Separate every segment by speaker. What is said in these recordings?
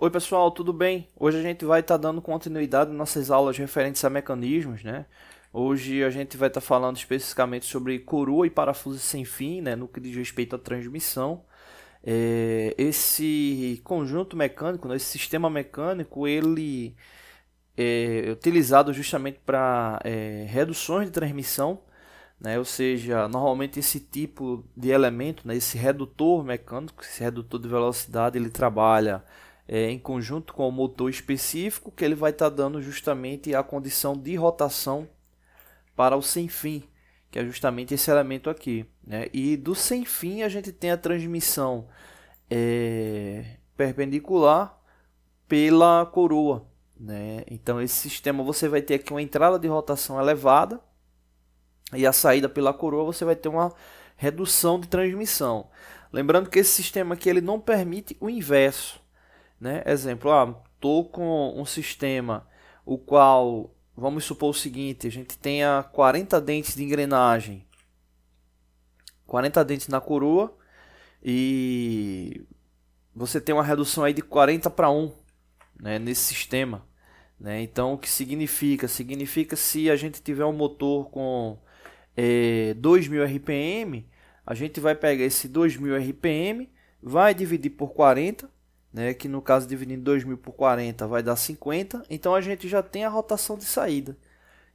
Speaker 1: Oi pessoal, tudo bem? Hoje a gente vai estar dando continuidade nas nossas aulas referentes a mecanismos, né? Hoje a gente vai estar falando especificamente sobre coroa e parafuso sem fim, né? No que diz respeito à transmissão. Esse conjunto mecânico, né? Esse sistema mecânico, ele é utilizado justamente para reduções de transmissão, né? Ou seja, normalmente esse tipo de elemento, né? Esse redutor mecânico, esse redutor de velocidade, ele trabalha em conjunto com o motor específico, que ele vai estar dando justamente a condição de rotação para o sem fim, que é justamente esse elemento aqui, né? E do sem fim a gente tem a transmissão perpendicular pela coroa, né? Então esse sistema você vai ter aqui uma entrada de rotação elevada e a saída pela coroa você vai ter uma redução de transmissão. Lembrando que esse sistema aqui ele não permite o inverso, né? Exemplo, estou com um sistema o qual, vamos supor o seguinte, a gente tenha 40 dentes de engrenagem, 40 dentes na coroa e você tem uma redução aí de 40 para 1, né, nesse sistema, né? Então o que significa? Significa se a gente tiver um motor com 2000 RPM, a gente vai pegar esse 2000 RPM, vai dividir por 40, né, que no caso dividindo 2000 por 40 vai dar 50, então a gente já tem a rotação de saída.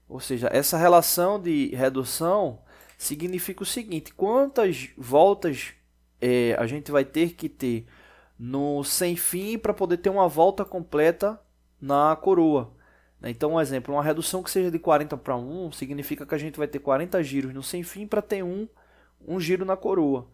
Speaker 1: Ou seja, essa relação de redução significa o seguinte: quantas voltas a gente vai ter que ter no sem fim para poder ter uma volta completa na coroa. Então, um exemplo, uma redução que seja de 40 para 1 significa que a gente vai ter 40 giros no sem fim para ter um giro na coroa.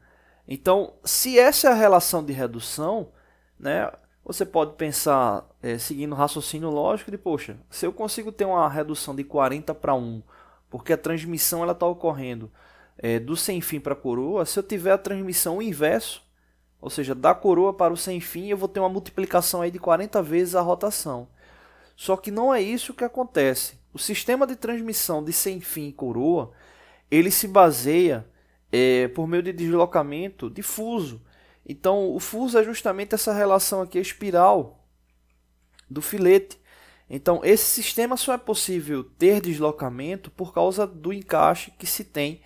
Speaker 1: Então, se essa é a relação de redução, né, você pode pensar, seguindo o raciocínio lógico, de, poxa, se eu consigo ter uma redução de 40 para 1, porque a transmissão está ocorrendo do sem fim para a coroa, se eu tiver a transmissão inverso, ou seja, da coroa para o sem fim, eu vou ter uma multiplicação aí de 40 vezes a rotação. Só que não é isso que acontece. O sistema de transmissão de sem fim e coroa, ele se baseia por meio de deslocamento de fuso. Então, o fuso é justamente essa relação aqui, a espiral do filete. Então, esse sistema só é possível ter deslocamento por causa do encaixe que se tem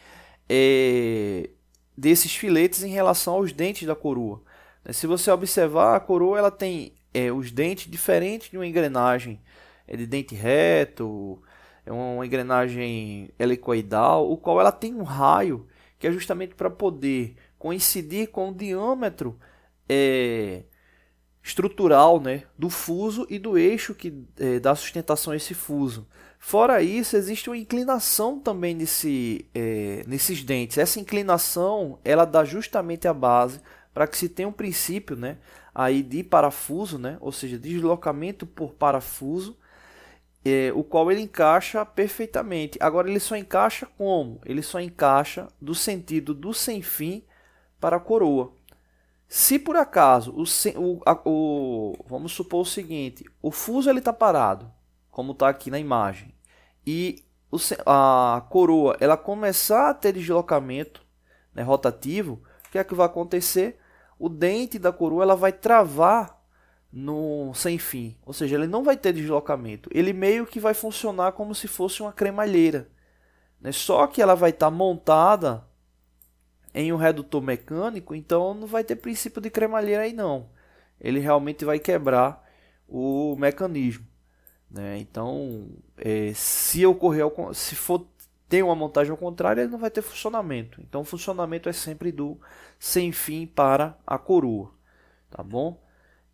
Speaker 1: desses filetes em relação aos dentes da coroa. Se você observar, a coroa ela tem os dentes diferentes de uma engrenagem de dente reto, é uma engrenagem helicoidal, o qual ela tem um raio que é justamente para poder coincidir com o diâmetro estrutural, né, do fuso e do eixo que dá sustentação a esse fuso. Fora isso, existe uma inclinação também nesses dentes. Essa inclinação ela dá justamente a base para que se tenha um princípio, né, aí de parafuso, né, ou seja, deslocamento por parafuso, o qual ele encaixa perfeitamente. Agora ele só encaixa como? Ele só encaixa do sentido do sem fim para a coroa. Se por acaso vamos supor o seguinte, o fuso ele está parado, como está aqui na imagem, e a coroa ela começar a ter deslocamento, né, rotativo, o que é que vai acontecer? O dente da coroa ela vai travar no sem fim, ou seja, ele não vai ter deslocamento, ele meio que vai funcionar como se fosse uma cremalheira, né? Só que ela vai estar montada em um redutor mecânico, então não vai ter princípio de cremalheira aí não, ele realmente vai quebrar o mecanismo, né? Então, se for ter uma montagem ao contrário, ele não vai ter funcionamento. Então, o funcionamento é sempre do sem fim para a coroa, tá bom?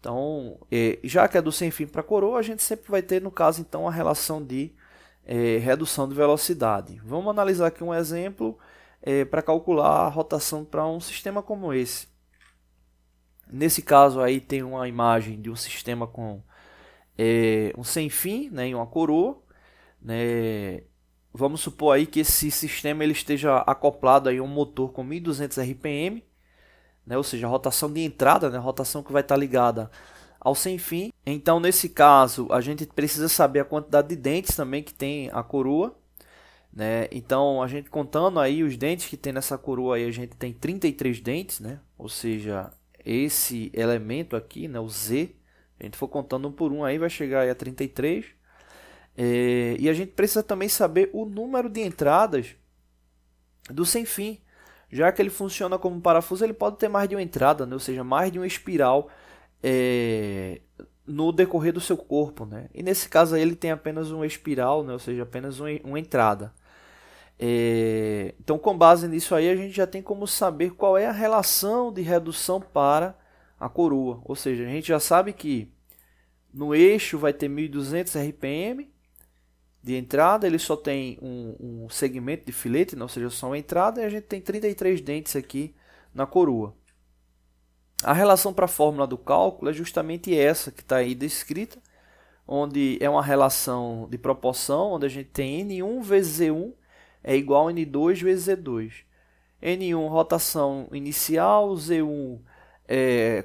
Speaker 1: Então, já que é do sem fim para a coroa, a gente sempre vai ter, no caso, então, a relação de redução de velocidade. Vamos analisar aqui um exemplo para calcular a rotação para um sistema como esse. Nesse caso aí tem uma imagem de um sistema com um sem fim, né, e uma coroa, né? Vamos supor aí que esse sistema ele esteja acoplado aí a um motor com 1200 RPM, né? Ou seja, a rotação de entrada, né? A rotação que vai estar ligada ao sem fim. Então, nesse caso, a gente precisa saber a quantidade de dentes também que tem a coroa, né? Então, a gente contando aí os dentes que tem nessa coroa aí, a gente tem 33 dentes, né? Ou seja, esse elemento aqui, né, o Z, a gente for contando um por um aí, vai chegar aí a 33. E a gente precisa também saber o número de entradas do sem fim. Já que ele funciona como parafuso, ele pode ter mais de uma entrada, né? Ou seja, mais de uma espiral no decorrer do seu corpo, né? E nesse caso aí ele tem apenas uma espiral, né? Ou seja, apenas uma entrada. Então, com base nisso aí, a gente já tem como saber qual é a relação de redução para a coroa. Ou seja, a gente já sabe que no eixo vai ter 1.200 RPM de entrada, ele só tem um segmento de filete, ou seja, só uma entrada, e a gente tem 33 dentes aqui na coroa. A relação para a fórmula do cálculo é justamente essa que está aí descrita, onde é uma relação de proporção, onde a gente tem N1 vezes Z1 é igual a N2 vezes Z2. N1 rotação inicial, Z1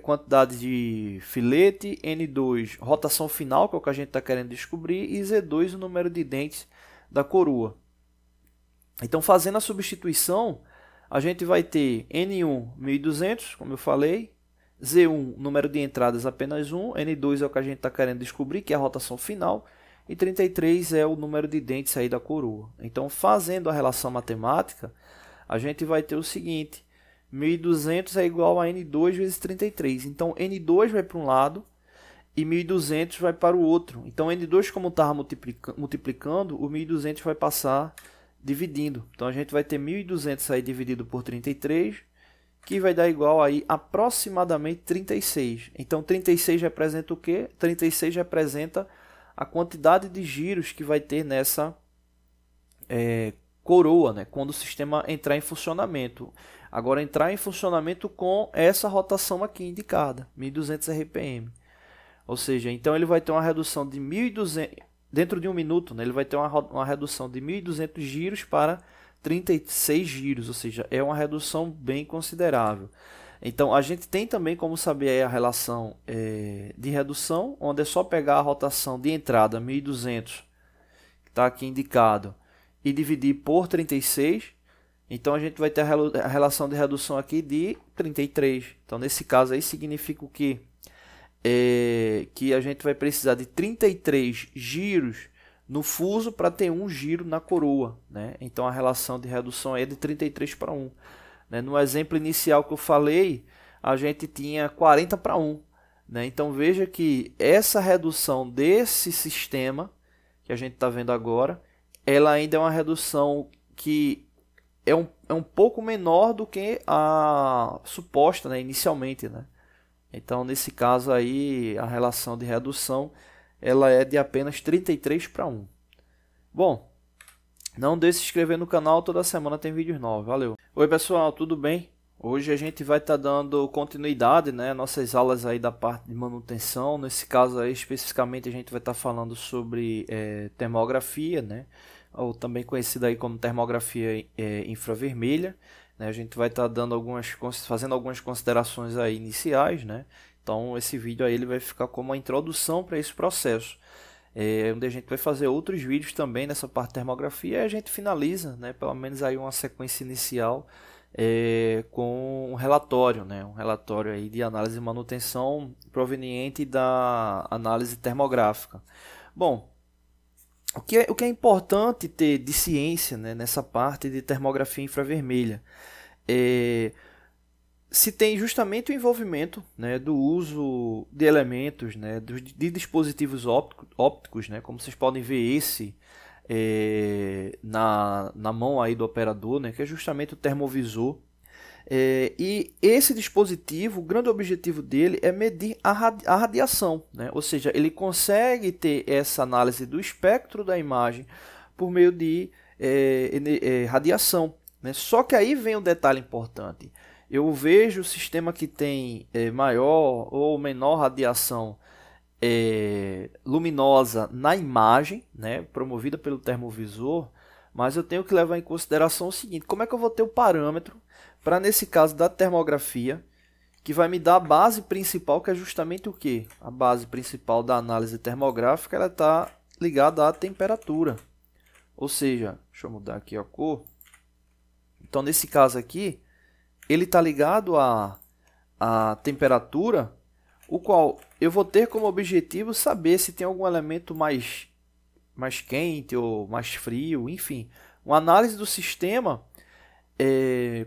Speaker 1: quantidade de filete, N2 rotação final, que é o que a gente está querendo descobrir, e Z2 o número de dentes da coroa. Então, fazendo a substituição, a gente vai ter N1 1.200, como eu falei, Z1 número de entradas apenas 1, N2 é o que a gente está querendo descobrir, que é a rotação final, e 33 é o número de dentes aí da coroa. Então, fazendo a relação matemática, a gente vai ter o seguinte: 1.200 é igual a N2 vezes 33. Então, N2 vai para um lado e 1.200 vai para o outro. Então, N2, como estava multiplicando, o 1.200 vai passar dividindo. Então, a gente vai ter 1.200 aí dividido por 33, que vai dar igual aí aproximadamente 36. Então, 36 representa o quê? 36 representa a quantidade de giros que vai ter nessa coroa, né? Quando o sistema entrar em funcionamento. Agora, entrar em funcionamento com essa rotação aqui indicada, 1.200 RPM. Ou seja, então ele vai ter uma redução de 1.200, dentro de um minuto, né? Ele vai ter uma redução de 1.200 giros para 36 giros, ou seja, é uma redução bem considerável. Então, a gente tem também como saber a relação de redução, onde é só pegar a rotação de entrada 1.200, que está aqui indicado, e dividir por 36. Então, a gente vai ter a relação de redução aqui de 33. Então, nesse caso aí, significa o quê? Que a gente vai precisar de 33 giros no fuso para ter um giro na coroa, né? Então, a relação de redução é de 33 para 1. Né? No exemplo inicial que eu falei, a gente tinha 40 para 1. Né? Então, veja que essa redução desse sistema, que a gente está vendo agora, ela ainda é uma redução que é um pouco menor do que a suposta, né, inicialmente, né? Então, nesse caso aí, a relação de redução ela é de apenas 33 para 1. Bom, não deixe de se inscrever no canal, toda semana tem vídeos novos. Valeu! Oi pessoal, tudo bem? Hoje a gente vai estar dando continuidade, né, nossas aulas aí da parte de manutenção. Nesse caso aí, especificamente, a gente vai estar falando sobre termografia, né? Ou também conhecida aí como termografia infravermelha, né? A gente vai estar dando fazendo algumas considerações aí iniciais, né? Então esse vídeo aí ele vai ficar como uma introdução para esse processo, onde a gente vai fazer outros vídeos também nessa parte de termografia, e a gente finaliza, né? Pelo menos aí uma sequência inicial com um relatório, né? Um relatório aí de análise e manutenção proveniente da análise termográfica. Bom, o que é importante ter de ciência, né, nessa parte de termografia infravermelha? Se tem justamente o envolvimento, né, do uso de elementos, né, de dispositivos ópticos, né, como vocês podem ver esse na mão aí do operador, né, que é justamente o termovisor. E esse dispositivo, o grande objetivo dele é medir a radiação, né? Ou seja, ele consegue ter essa análise do espectro da imagem por meio de radiação, né? Só que aí vem um detalhe importante. Eu vejo o sistema que tem maior ou menor radiação luminosa na imagem, né, promovida pelo termovisor, mas eu tenho que levar em consideração o seguinte: como é que eu vou ter o parâmetro para, nesse caso da termografia, que vai me dar a base principal, que é justamente o que? A base principal da análise termográfica, ela está ligada à temperatura. Ou seja, deixa eu mudar aqui a cor. Então, nesse caso aqui, ele está ligado à temperatura, o qual eu vou ter como objetivo saber se tem algum elemento mais quente ou mais frio, enfim. Uma análise do sistema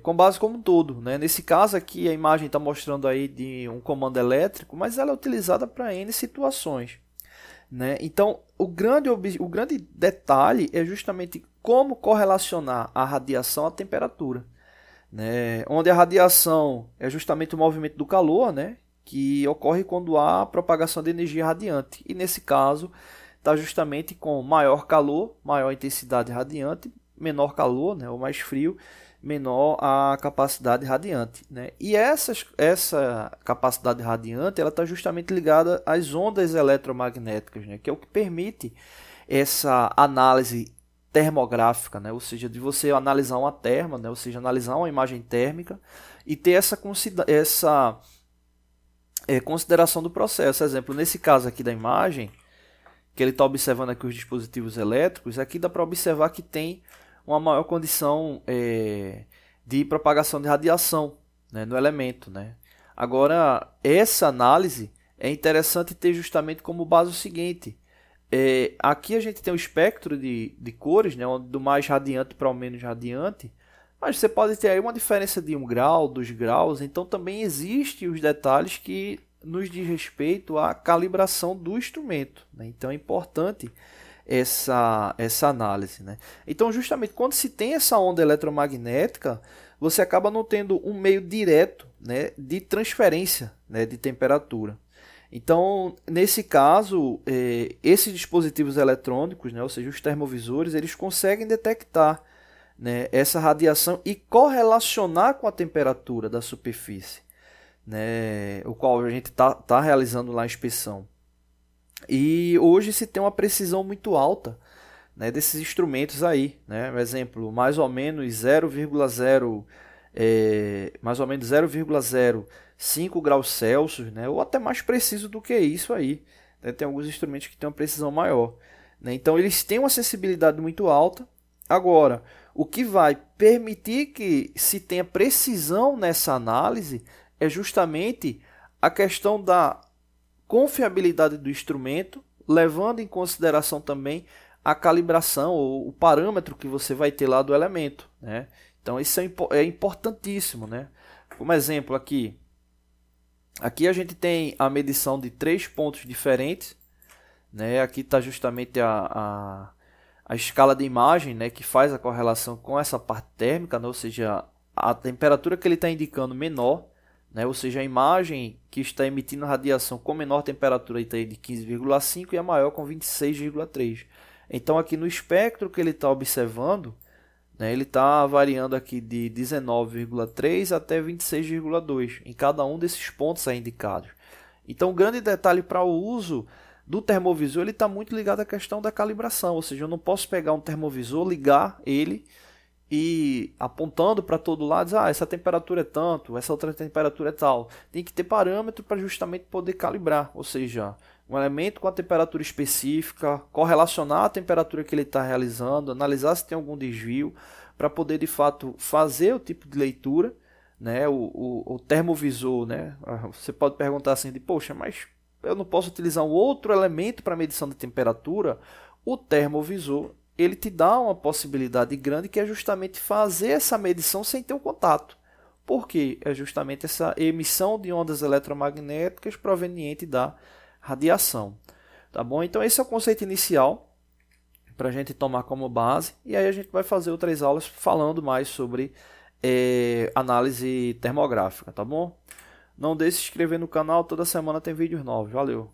Speaker 1: com base como um todo, né? Nesse caso aqui a imagem está mostrando aí de um comando elétrico, mas ela é utilizada para N situações, né? Então o grande detalhe é justamente como correlacionar a radiação à temperatura, né? Onde a radiação é justamente o movimento do calor, né? Que ocorre quando há propagação de energia radiante, e nesse caso está justamente com maior calor, maior intensidade radiante, menor calor, né? Ou mais frio, menor a capacidade radiante, né? E essa capacidade radiante ela está justamente ligada às ondas eletromagnéticas, né? Que é o que permite essa análise termográfica, né? Ou seja, de você analisar uma terma, né? Ou seja, analisar uma imagem térmica e ter essa consideração do processo. Exemplo, nesse caso aqui da imagem, que ele está observando aqui os dispositivos elétricos, aqui dá para observar que tem uma maior condição de propagação de radiação, né, no elemento, né? Agora, essa análise é interessante ter justamente como base o seguinte: aqui a gente tem o espectro de cores, né, do mais radiante para o menos radiante, mas você pode ter aí uma diferença de 1 grau, 2 graus, então também existem os detalhes que nos diz respeito à calibração do instrumento, né? Então é importante essa análise, né? Então justamente quando se tem essa onda eletromagnética, você acaba não tendo um meio direto, né, de transferência, né, de temperatura. Então nesse caso, esses dispositivos eletrônicos, né, ou seja, os termovisores, eles conseguem detectar, né, essa radiação e correlacionar com a temperatura da superfície, né, o qual a gente tá realizando lá a inspeção. E hoje se tem uma precisão muito alta, né, desses instrumentos aí, né? Por exemplo, mais ou menos 0,05 graus Celsius, né, ou até mais preciso do que isso aí, né? Tem alguns instrumentos que têm uma precisão maior, né? Então eles têm uma sensibilidade muito alta. Agora, o que vai permitir que se tenha precisão nessa análise é justamente a questão da confiabilidade do instrumento, levando em consideração também a calibração ou o parâmetro que você vai ter lá do elemento, né? Então isso é importantíssimo, né? Como exemplo aqui a gente tem a medição de 3 pontos diferentes, né? Aqui está justamente a escala de imagem, né, que faz a correlação com essa parte térmica, né? Ou seja, a temperatura que ele está indicando menor, né? Ou seja, a imagem que está emitindo radiação com menor temperatura está de 15,5 e a maior com 26,3. Então aqui no espectro que ele está observando, né, ele está variando aqui de 19,3 até 26,2 em cada um desses pontos aí indicados. Então o grande detalhe para o uso do termovisor, ele está muito ligado à questão da calibração, ou seja, eu não posso pegar um termovisor, ligar ele e apontando para todo lado, dizer, essa temperatura é tanto, essa outra temperatura é tal. Tem que ter parâmetro para justamente poder calibrar, ou seja, um elemento com a temperatura específica, correlacionar a temperatura que ele está realizando, analisar se tem algum desvio, para poder de fato fazer o tipo de leitura, né? O termovisor, né? Você pode perguntar assim, poxa, mas eu não posso utilizar um outro elemento para medição de temperatura? O termovisor, ele te dá uma possibilidade grande, que é justamente fazer essa medição sem ter o contato. Por quê? É justamente essa emissão de ondas eletromagnéticas proveniente da radiação. Tá bom? Então esse é o conceito inicial para a gente tomar como base, e aí a gente vai fazer outras aulas falando mais sobre análise termográfica, tá bom? Não deixe de se inscrever no canal, toda semana tem vídeos novos. Valeu!